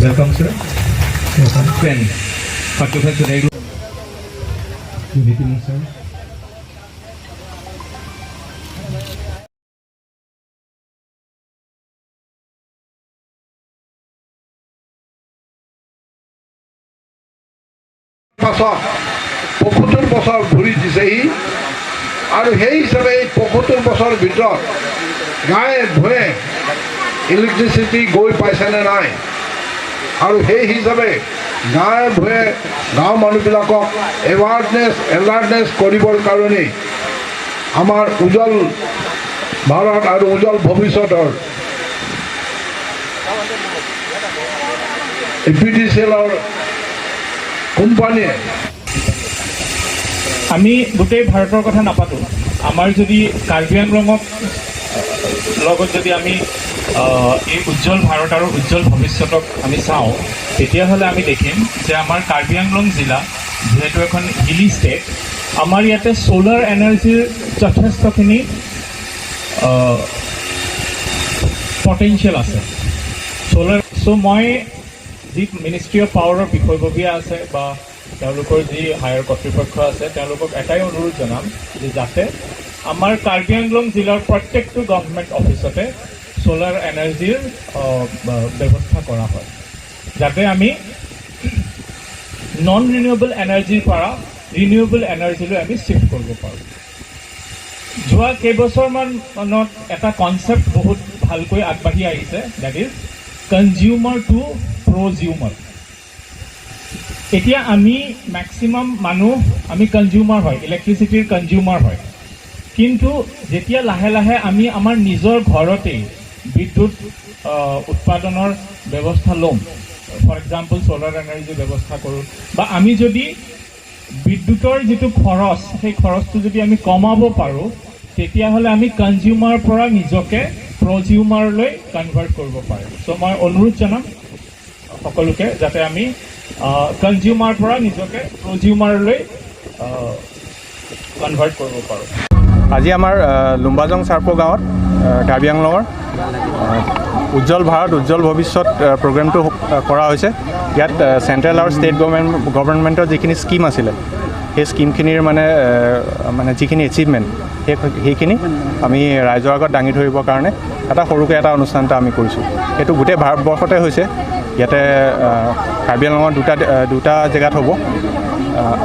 Welcome, sir. Welcome. Khotkhot today. Good evening, sir. পাছত ৭৫ বছৰ ঘূৰি দিছেহি আৰু সেই হিচাপে ৭৫ বছৰ ভিতৰত গাঁৱে ভূঞে ইলেক্ট্ৰিচিটি গৈ পাইছেনে নাই আৰু সেই হিচাপে গাঁৱে ভূঞে গাঁৱৰ মানুহবিলাকক এৱাৰনেছ কৰিবৰ কাৰণে আমাৰ উজ্জ্বল ভাৰত আৰু উজ্জ্বল ভৱিষ্যতৰ EPDCLৰ কোম্পানীয়ে আমি গোটেই ভাৰতৰ কথা নাপাতো আমাৰ যদি কাৰ্বি আংলঙক লগত যদি আমি এই উজ্জ্বল ভাৰত আৰু উজ্জ্বল ভৱিষ্যতক আমি চাওঁ তেতিয়াহ'লে আমি দেখিম যে আমাৰ কাৰ্বি আংলং জিলা যেহেতু এখন হিলি ষ্টেট আমাৰ ইয়াতে সোলাৰ এনাৰ্জিৰ যথেষ্টখিনি পটেনচিয়েল আছে সোলাৰ মই যি মিনিষ্ট্ৰী অফ পাৱাৰৰ বিষয়ববীয়া আছে বা তেওঁলোকৰ যি হায়াৰ কৰ্তৃপক্ষ আছে তেওঁলোকক এটাই অনুৰোধ জনাম যে যাতে আমাৰ কাৰ্বি আংলং জিলাৰ প্ৰত্যেকটো গভৰ্ণমেণ্ট অফিচতে সোলাৰ এনাৰ্জিৰ ব্যৱস্থা কৰা হয় যাতে আমি নন ৰিনিউৱেবল এনাৰ্জিৰ পৰা ৰিনিউৱেবল এনাৰ্জিলৈ আমি শ্বিফ্ট কৰিব পাৰোঁ যোৱা কেইবছৰমানত এটা কনচেপ্ট বহুত ভালকৈ আগবাঢ়ি আহিছে ডেট ইজ কনজিউমাৰ টু প্ৰজিউমাৰ এতিয়া আমি মেক্সিমাম মানুহ আমি কনজিউমাৰ হয় ইলেক্ট্ৰিচিটিৰ কনজিউমাৰ হয় কিন্তু যেতিয়া লাহে লাহে আমি আমাৰ নিজৰ ঘৰতেই বিদ্যুৎ উৎপাদনৰ ব্যৱস্থা ল'ম ফৰ এক্সাম্পল সোলাৰ এনাৰ্জিৰ ব্যৱস্থা কৰোঁ বা আমি যদি বিদ্যুতৰ যিটো খৰচ সেই খৰচটো যদি আমি কমাব পাৰোঁ তেতিয়াহ'লে আমি কনজিউমাৰৰ পৰা নিজকে প্ৰজিউমাৰলৈ কনভাৰ্ট কৰিব পাৰিম চ' মই অনুৰোধ জনাম সকলোকে যাতে আমি কনজিউমাৰৰ পৰা নিজকে প্ৰজিউমাৰলৈ কনভাৰ্ট কৰিব পাৰোঁ আজি আমাৰ লুম্বাজং চাৰ্পো গাঁৱত কাৰ্বি আংলঙৰ উজ্জ্বল ভাৰত উজ্জ্বল ভৱিষ্যত প্ৰগ্ৰেমটো কৰা হৈছে ইয়াত চেণ্ট্ৰেল আৰু ষ্টেট গভৰ্ণমেণ্টৰ যিখিনি স্কিম আছিলে সেই স্কিমখিনিৰ মানে যিখিনি এচিভমেণ্ট সেইখিনি আমি ৰাইজৰ আগত দাঙি ধৰিবৰ কাৰণে এটা সৰুকৈ এটা অনুষ্ঠান এটা আমি কৰিছোঁ সেইটো গোটেই ভাৰতবৰ্ষতে হৈছে ইয়াতে কাৰ্বি আংলঙৰ দুটা জেগাত হ'ব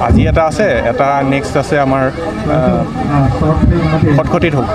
আজি এটা আছে এটা নেক্সট আছে আমাৰ খটখটিত হ'ব